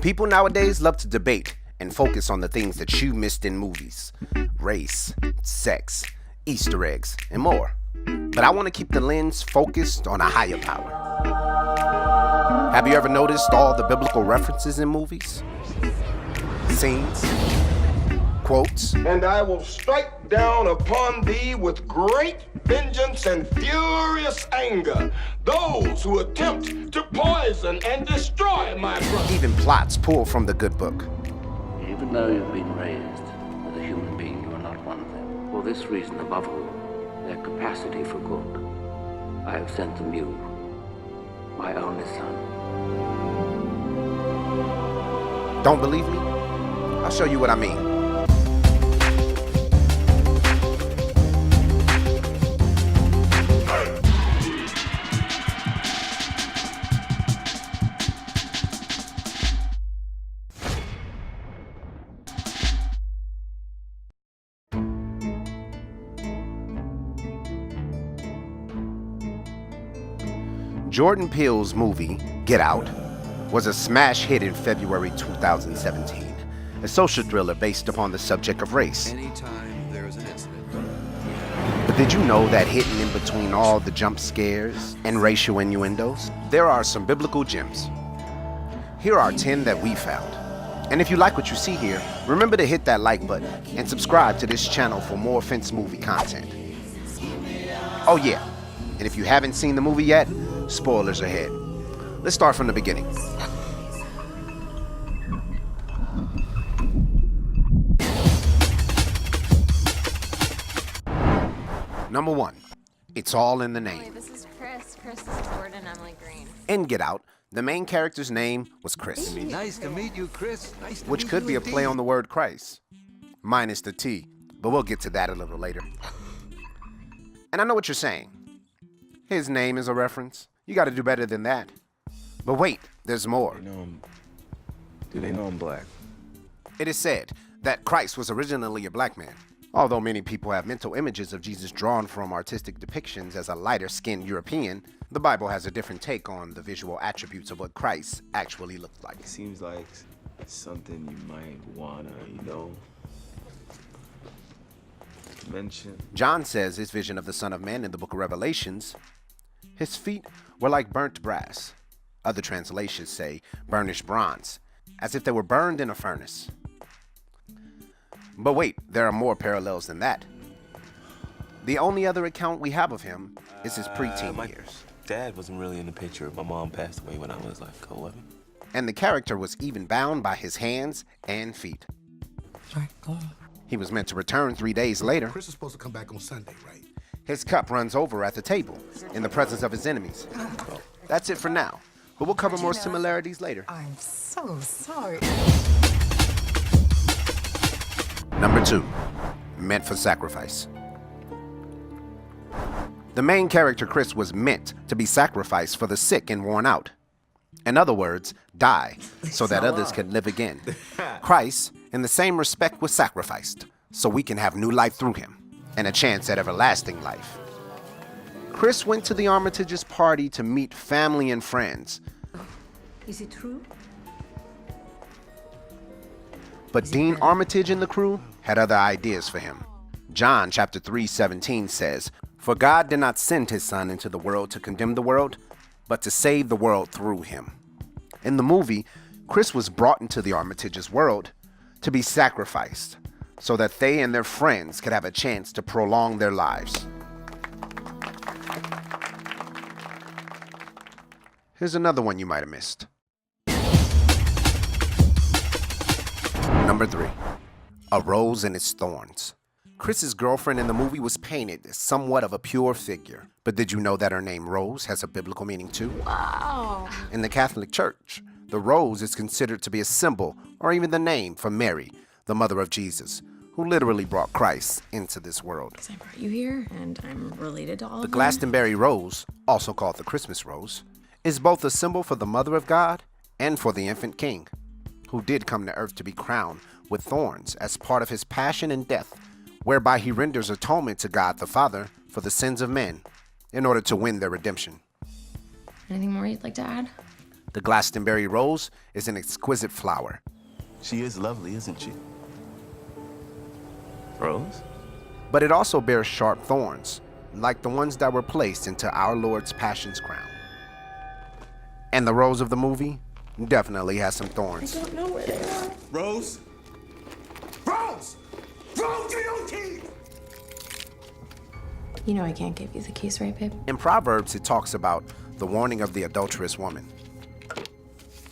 People nowadays love to debate and focus on the things that you missed in movies. Race, sex, Easter eggs, and more. But I want to keep the lens focused on a higher power. Have you ever noticed all the biblical references in movies? Scenes, quotes. And I will strike down upon thee with great vengeance and furious anger those who attempt to poison and destroy my brother. Even plots pulled from the good book. Even though you've been raised as a human being, you are not one of them. For this reason, above all, their capacity for good, I have sent them you, my only son. Don't believe me? I'll show you what I mean. Jordan Peele's movie, Get Out, was a smash hit in February 2017, a social thriller based upon the subject of race. Anytime there is an incident. But did you know that hidden in between all the jump scares and racial innuendos, there are some biblical gems? Here are 10 that we found. And if you like what you see here, remember to hit that like button and subscribe to this channel for more FenceMOVIE content. Oh yeah, and if you haven't seen the movie yet, spoilers ahead. Let's start from the beginning. Number 1, it's all in the name. Wait, this is Chris. Chris is Jordan, Emily Green. In Get Out, the main character's name was Chris, Nice to meet you, Chris. Nice to which meet could you be a indeed. play on the word Christ, minus the T, but we'll get to that a little later. And I know what you're saying. His name is a reference. You gotta do better than that. But wait, there's more. Do they know I'm black? It is said that Christ was originally a black man. Although many people have mental images of Jesus drawn from artistic depictions as a lighter-skinned European, the Bible has a different take on the visual attributes of what Christ actually looked like. It seems like something you might wanna, mention. John says his vision of the Son of Man in the book of Revelations, his feet were like burnt brass. Other translations say burnished bronze, as if they were burned in a furnace. But wait, there are more parallels than that. The only other account we have of him is his preteen years. Dad wasn't really in the picture. My mom passed away when I was like 11. And the character was even bound by his hands and feet. Sorry, go on. He was meant to return 3 days later. Chris is supposed to come back on Sunday, right? His cup runs over at the table in the presence of his enemies. That's it for now, but we'll cover more similarities later. I'm so sorry. Number 2, meant for sacrifice. The main character Chris was meant to be sacrificed for the sick and worn out. In other words, die so that others could live again. Christ, in the same respect, was sacrificed so we can have new life through him and a chance at everlasting life. Chris went to the Armitage's party to meet family and friends. Is it true? But Dean Armitage and the crew had other ideas for him. John chapter 3:17 says, "For God did not send his son into the world to condemn the world, but to save the world through him." In the movie, Chris was brought into the Armitage's world to be sacrificed so that they and their friends could have a chance to prolong their lives. Here's another one you might have missed. Number 3, a rose and its thorns. Chris's girlfriend in the movie was painted as somewhat of a pure figure. But did you know that her name Rose has a biblical meaning too? Wow. In the Catholic Church, the rose is considered to be a symbol or even the name for Mary, the mother of Jesus, who literally brought Christ into this world. Because I brought you here, and I'm related to all The of them. Glastonbury rose, also called the Christmas rose, is both a symbol for the Mother of God and for the infant king, who did come to earth to be crowned with thorns as part of his passion and death, whereby he renders atonement to God the Father for the sins of men in order to win their redemption. Anything more you'd like to add? The Glastonbury rose is an exquisite flower. She is lovely, isn't she? Rose? But it also bears sharp thorns, like the ones that were placed into our Lord's Passion's crown. And the rose of the movie definitely has some thorns. I don't know where they are. Rose? Rose! Rose, you don't keep! You know I can't give you the keys, right, babe? In Proverbs, it talks about the warning of the adulterous woman.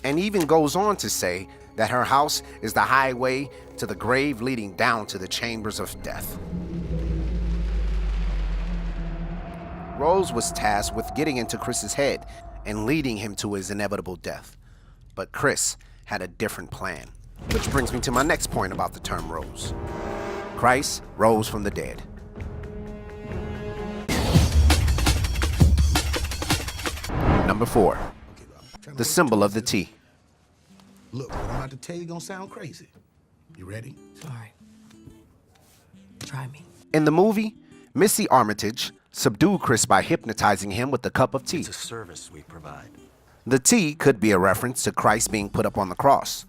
And even goes on to say that her house is the highway to the grave leading down to the chambers of death. Rose was tasked with getting into Chris's head and leading him to his inevitable death. But Chris had a different plan. Which brings me to my next point about the term rose. Christ rose from the dead. Number 4, the symbol of the T. Look, what I'm about to tell you gonna sound crazy. You ready? Sorry. Try me. In the movie, Missy Armitage subdued Chris by hypnotizing him with a cup of tea. It's a service we provide. The T could be a reference to Christ being put up on the cross,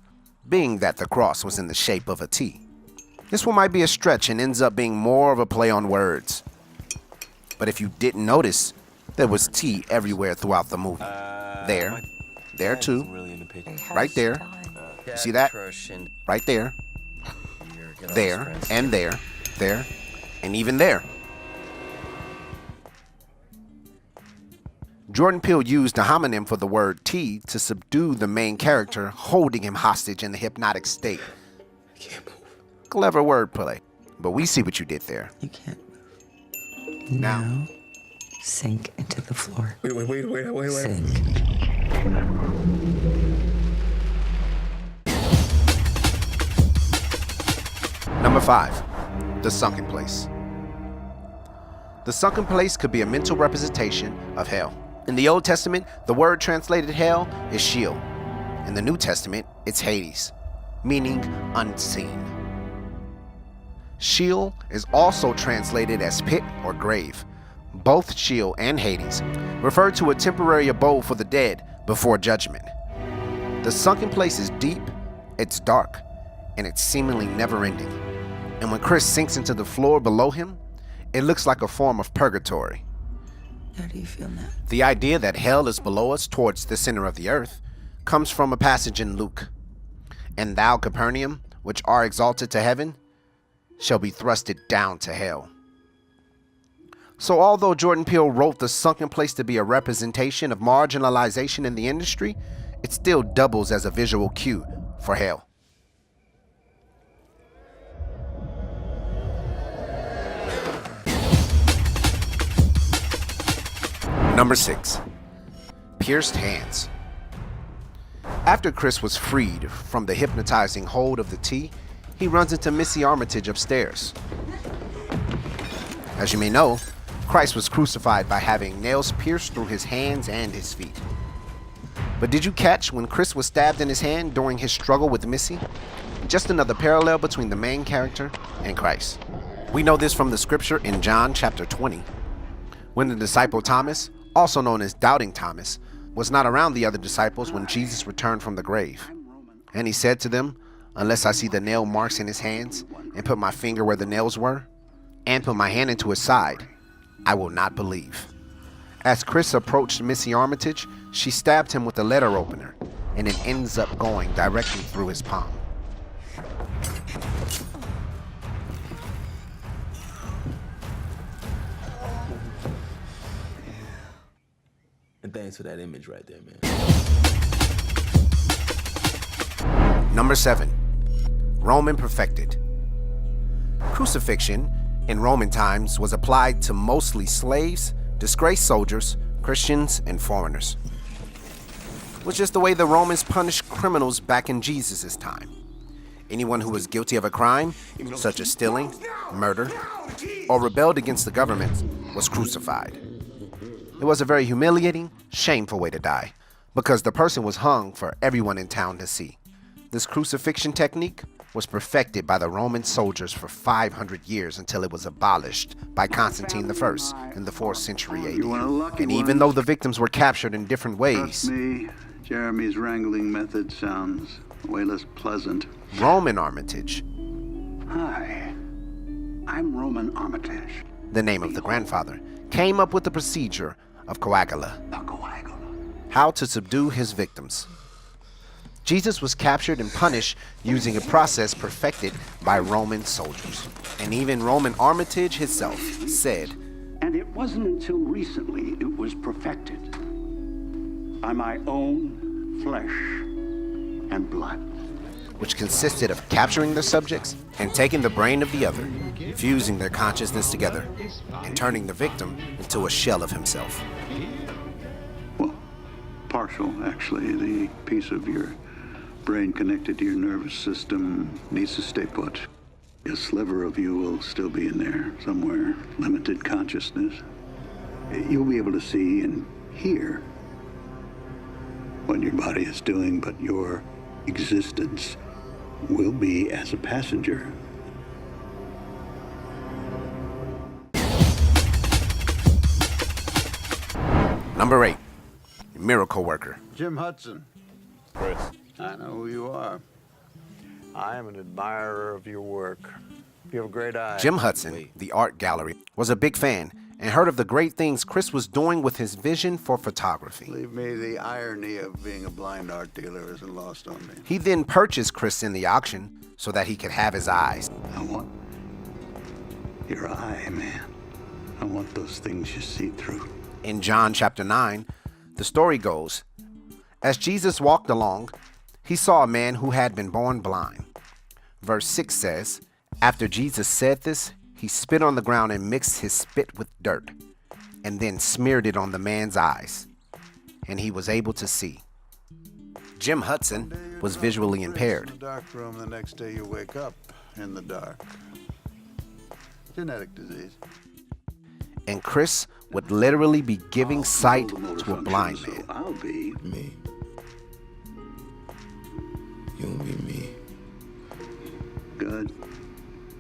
being that the cross was in the shape of a T. This one might be a stretch and ends up being more of a play on words. But if you didn't notice, there was T everywhere throughout the movie. There too, Really in the picture. right there. You see that? Right there, there, and there, and even there. Jordan Peele used a homonym for the word T to subdue the main character, holding him hostage in the hypnotic state. I can't move. Clever wordplay, but we see what you did there. You can't move. Now, Sink into the floor. Wait. Sink. Number 5, the Sunken Place. The Sunken Place could be a mental representation of hell. In the Old Testament, the word translated hell is Sheol. In the New Testament, it's Hades, meaning unseen. Sheol is also translated as pit or grave. Both Sheol and Hades refer to a temporary abode for the dead before judgment. The Sunken Place is deep, it's dark, and it's seemingly never-ending. And when Chris sinks into the floor below him, it looks like a form of purgatory. How do you feel now? The idea that hell is below us towards the center of the earth comes from a passage in Luke. And thou, Capernaum, which are exalted to heaven, shall be thrusted down to hell. So although Jordan Peele wrote The Sunken Place to be a representation of marginalization in the industry, it still doubles as a visual cue for hell. Number 6, pierced hands. After Chris was freed from the hypnotizing hold of the T, he runs into Missy Armitage upstairs. As you may know, Christ was crucified by having nails pierced through his hands and his feet. But did you catch when Chris was stabbed in his hand during his struggle with Missy? Just another parallel between the main character and Christ. We know this from the scripture in John chapter 20, when the disciple Thomas, also known as Doubting Thomas, was not around the other disciples when Jesus returned from the grave. And he said to them, unless I see the nail marks in his hands, and put my finger where the nails were, and put my hand into his side, I will not believe. As Chris approached Missy Armitage, she stabbed him with a letter opener, and it ends up going directly through his palm. And thanks for that image right there, man. Number 7, Roman perfected. Crucifixion in Roman times was applied to mostly slaves, disgraced soldiers, Christians, and foreigners. It was just the way the Romans punished criminals back in Jesus' time. Anyone who was guilty of a crime, such as stealing, murder, or rebelled against the government, was crucified. It was a very humiliating, shameful way to die, because the person was hung for everyone in town to see. This crucifixion technique was perfected by the Roman soldiers for 500 years until it was abolished by Constantine I in the 4th century AD. And even though the victims were captured in different ways, Jeremy's wrangling method sounds way less pleasant. Roman Armitage, Hi, I'm Roman Armitage. the name of the grandfather, came up with the procedure of coagula, how to subdue his victims. Jesus was captured and punished using a process perfected by Roman soldiers. And even Roman Armitage himself said, And it wasn't until recently it was perfected by my own flesh and blood. which consisted of capturing their subjects and taking the brain of the other, fusing their consciousness together, and turning the victim into a shell of himself. Well, partial, actually. The piece of your brain connected to your nervous system needs to stay put. A sliver of you will still be in there somewhere, limited consciousness. You'll be able to see and hear what your body is doing, but your existence will be as a passenger. Number 8, miracle worker. Jim Hudson. Chris. I know who you are. I am an admirer of your work. You have a great eye. Jim Hudson, the art gallery, was a big fan and heard of the great things Chris was doing with his vision for photography. Believe me, the irony of being a blind art dealer isn't lost on me. He then purchased Chris in the auction so that he could have his eyes. I want your eye, man. I want those things you see through. In John chapter 9, the story goes, as Jesus walked along, he saw a man who had been born blind. Verse 6 says, after Jesus said this, he spit on the ground and mixed his spit with dirt, and then smeared it on the man's eyes, and he was able to see. Jim Hudson was visually impaired. In the dark room, the next day you wake up in the dark. Genetic disease. And Chris would literally be giving sight to a blind man. So I'll be Me. You'll be me. good.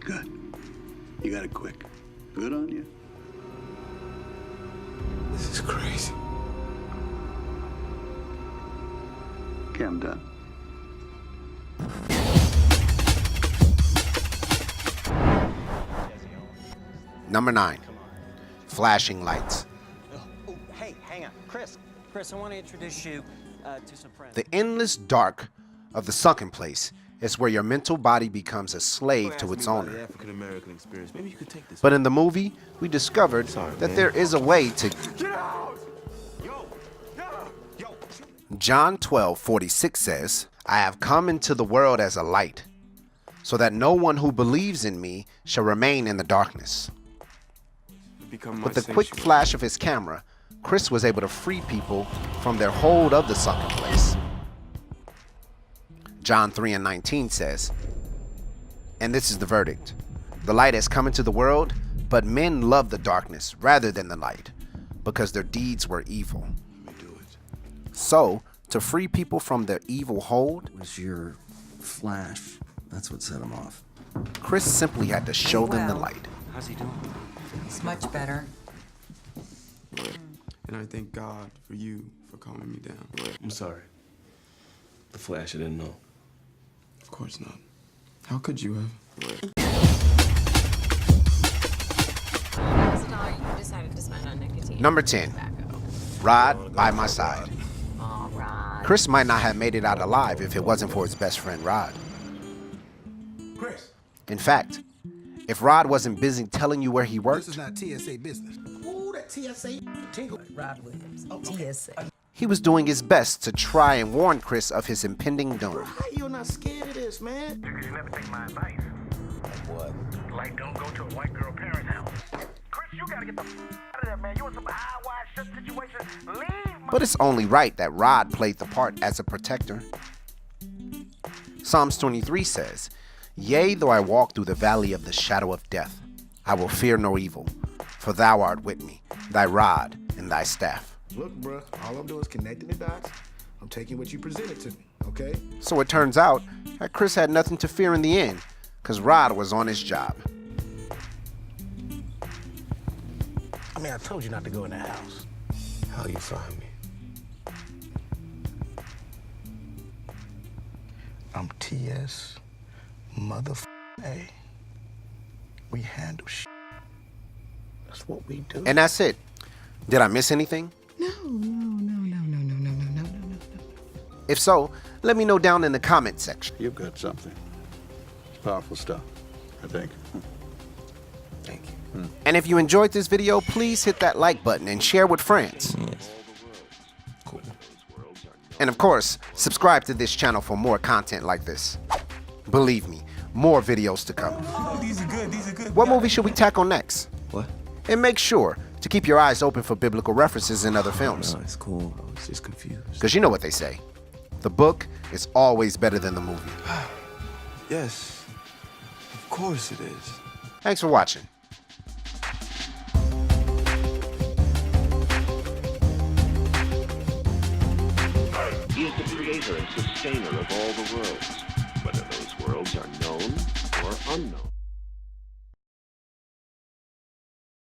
Good. You got it quick. Good on you. This is crazy. Okay, I'm done. Number 9, flashing lights. Oh, hey, hang on. Chris, I want to introduce you to some friends. The endless dark of the sunken place is where your mental body becomes a slave to its owner. The African American experience. Maybe you could take this. But in the movie, we discovered that there is a way to. Get out! Yo! John 12:46 says, I have come into the world as a light, so that no one who believes in me shall remain in the darkness. With the quick flash of his camera, Chris was able to free people from their hold of the sunken place. John 3:19 says, and this is the verdict. The light has come into the world, but men love the darkness rather than the light, because their deeds were evil. Let me do it. So, to free people from their evil hold, It was your flash. That's what set him off. Chris simply had to show them the light. How's he doing? It's much better. And I thank God for you for calming me down. I'm sorry. The Flash, I didn't know. Of course not. How could you have? That was the dollar you decided to spend on nicotine. Number 10, Rod by my side. All right. Chris might not have made it out alive if it wasn't for his best friend Rod. Chris, In fact, if Rod wasn't busy telling you where he this worked, is not TSA business. Ooh, that TSA tingle. Rod Williams. TSA. he was doing his best to try and warn Chris of his impending doom. How you not scared of this, man? You should never take my advice. What? Like, don't go to a white girl parent's house. Chris, you gotta get the out of there, man. You in some eye wide shut situation. Leave my... But it's only right that Rod played the part as a protector. Psalms 23 says, yea, though I walk through the valley of the shadow of death, I will fear no evil, for thou art with me, thy rod and thy staff. Look, bruh, all I'm doing is connecting the dots. I'm taking what you presented to me, okay? So it turns out that Chris had nothing to fear in the end, because Rod was on his job. I mean, I told you not to go in that house. How you find me? I'm T.S. A. We handle shit. That's what we do. And that's it. Did I miss anything? No. If so, let me know down in the comment section. You've got something. It's powerful stuff, I think. Thank you. And if you enjoyed this video, please hit that like button and share with friends. Yes. Cool. And of course, subscribe to this channel for more content like this. Believe me, more videos to come. Oh, these are good. What movie should we tackle next? What? And make sure to keep your eyes open for biblical references in other films. No, it's cool. I was just confused. Because you know what they say. The book is always better than the movie. Yes. Of course it is. Thanks for watching. He is the creator and sustainer of all the worlds, whether those worlds are known or unknown.